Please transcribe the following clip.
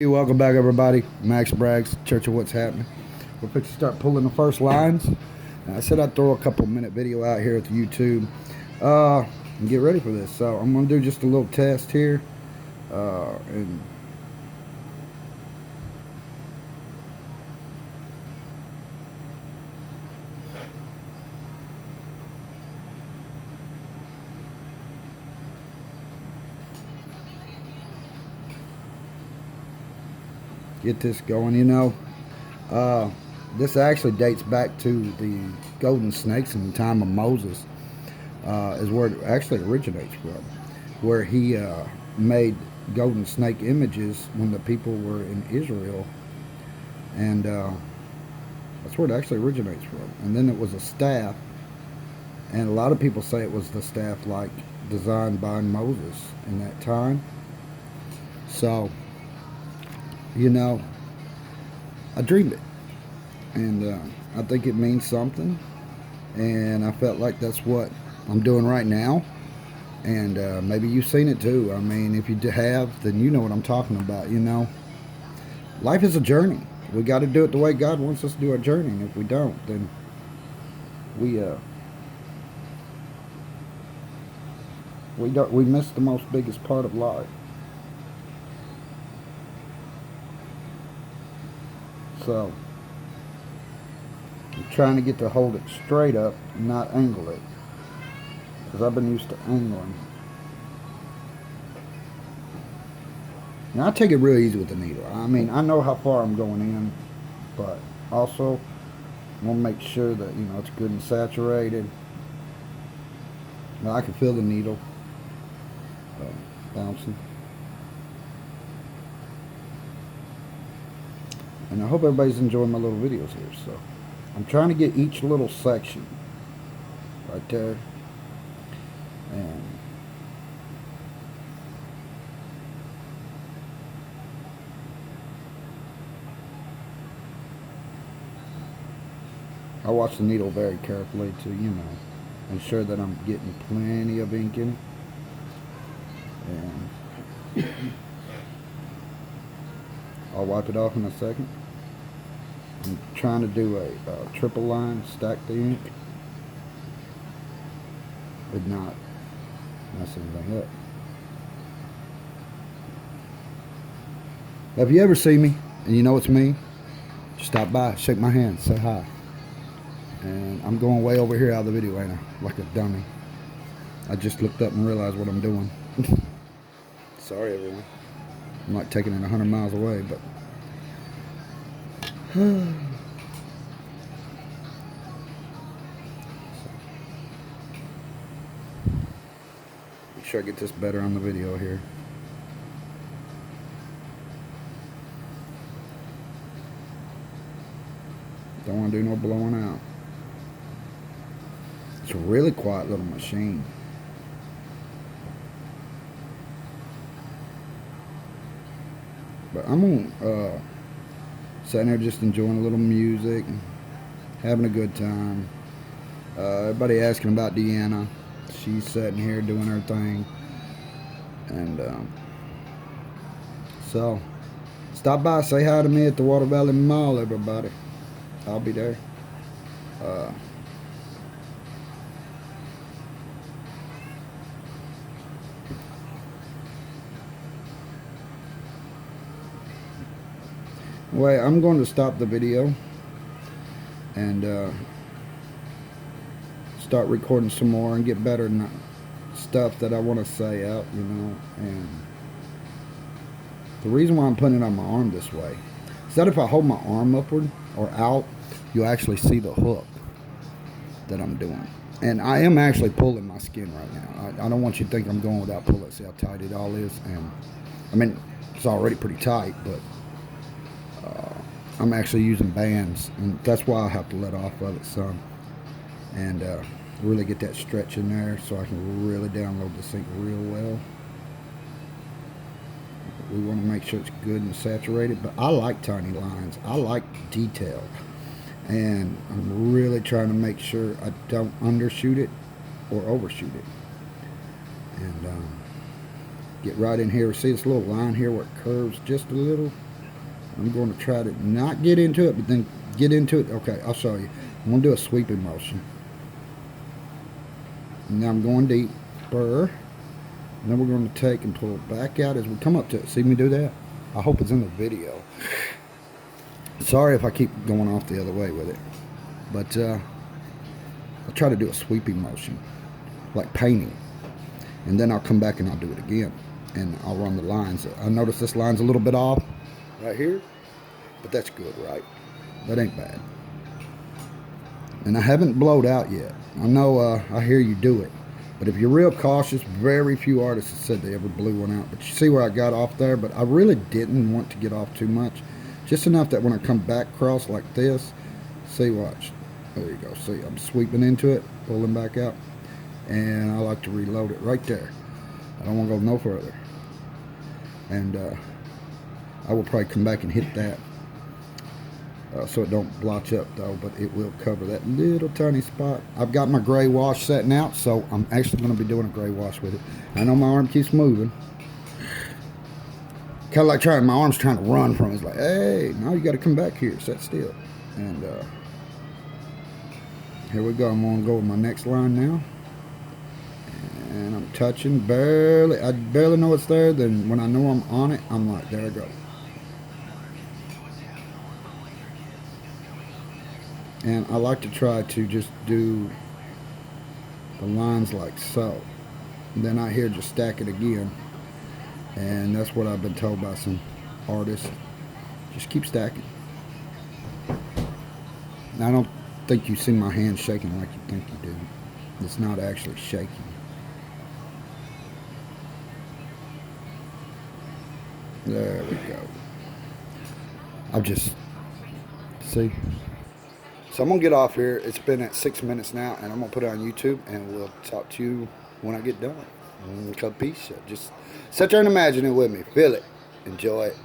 Welcome back, everybody. Max Braggs, Church of What's Happening. We're going to start pulling the first lines. I said I'd throw a couple minute video out here at the YouTube and get ready for this. So I'm going to do just a little test here. And get this going, this actually dates back to the golden snakes in the time of Moses, is where it actually originates from, where he made golden snake images when the people were in Israel, and that's where it actually originates from. And then it was a staff, and a lot of people say it was the staff like designed by Moses in that time. So, I dreamed it, and I think it means something, and I felt like that's what I'm doing right now. And maybe you've seen it too. I mean, if you have, then you know what I'm talking about. Life is a journey. We got to do it the way God wants us to do our journey. And if we don't, then we miss the most biggest part of life. So I'm trying to get to hold it straight up, not angle it, because I've been used to angling. Now I take it real easy with the needle. I mean, I know how far I'm going in, but also I want to make sure that it's good and saturated. Now I can feel the needle bouncing, and I hope everybody's enjoying my little videos here. So I'm trying to get each little section right there, and I watch the needle very carefully to, ensure that I'm getting plenty of ink in it. And I'll wipe it off in a second. I'm trying to do a triple line, stack the ink, but not mess anything up. If you ever see me and you know it's me, just stop by, shake my hand, say hi. And I'm going way over here out of the video right now, like a dummy. I just looked up and realized what I'm doing. Sorry, everyone. I'm like taking it 100 miles away, but make sure I get this better on the video here. Don't want to do no blowing out. It's a really quiet little machine. But I'm gonna sitting there just enjoying a little music, having a good time. Everybody asking about Deanna. She's sitting here doing her thing. And so stop by, say hi to me at the Water Valley Mall, everybody. I'll be there. Wait, I'm going to stop the video and start recording some more and get better stuff that I want to say out, and the reason why I'm putting it on my arm this way is that if I hold my arm upward or out, you'll actually see the hook that I'm doing. And I am actually pulling my skin right now. I don't want you to think I'm going without pulling. See how tight it all is? And I mean, it's already pretty tight, but I'm actually using bands, and that's why I have to let off of it some and really get that stretch in there so I can really download this ink real well. We want to make sure it's good and saturated, but I like tiny lines. I like detail, and I'm really trying to make sure I don't undershoot it or overshoot it. And get right in here. See this little line here where it curves just a little? I'm going to try to not get into it, but then get into it. Okay, I'll show you. I'm going to do a sweeping motion. Now I'm going deeper. And then we're going to take and pull it back out as we come up to it. See me do that? I hope it's in the video. Sorry if I keep going off the other way with it. But I'll try to do a sweeping motion, like painting. And then I'll come back and I'll do it again. And I'll run the lines. I notice this line's a little bit off right here. But that's good, right? That ain't bad. And I haven't blowed out yet. I know I hear you do it. But if you're real cautious, very few artists have said they ever blew one out. But you see where I got off there? But I really didn't want to get off too much. Just enough that when I come back across like this, see, watch. There you go. See, I'm sweeping into it, pulling back out. And I like to reload it right there. I don't want to go no further. And I will probably come back and hit that. So it don't blotch up though, but it will cover that little tiny spot. I've got my gray wash setting out, so I'm actually going to be doing a gray wash with it. I know my arm keeps moving. Kind of like my arm's trying to run from it. It's like, hey, now you got to come back here, sit still. And here we go. I'm going to go with my next line now. And I'm touching barely. I barely know it's there. Then when I know I'm on it, I'm like, there I go. And I like to try to just do the lines like so. And then out here just stack it again. And that's what I've been told by some artists. Just keep stacking. Now, I don't think you see my hand shaking like you think you do. It's not actually shaking. There we go. I'll just see. So I'm going to get off here. It's been at 6 minutes now, and I'm going to put it on YouTube, and we'll talk to you when I get done. Peace. Just sit there and imagine it with me. Feel it. Enjoy it.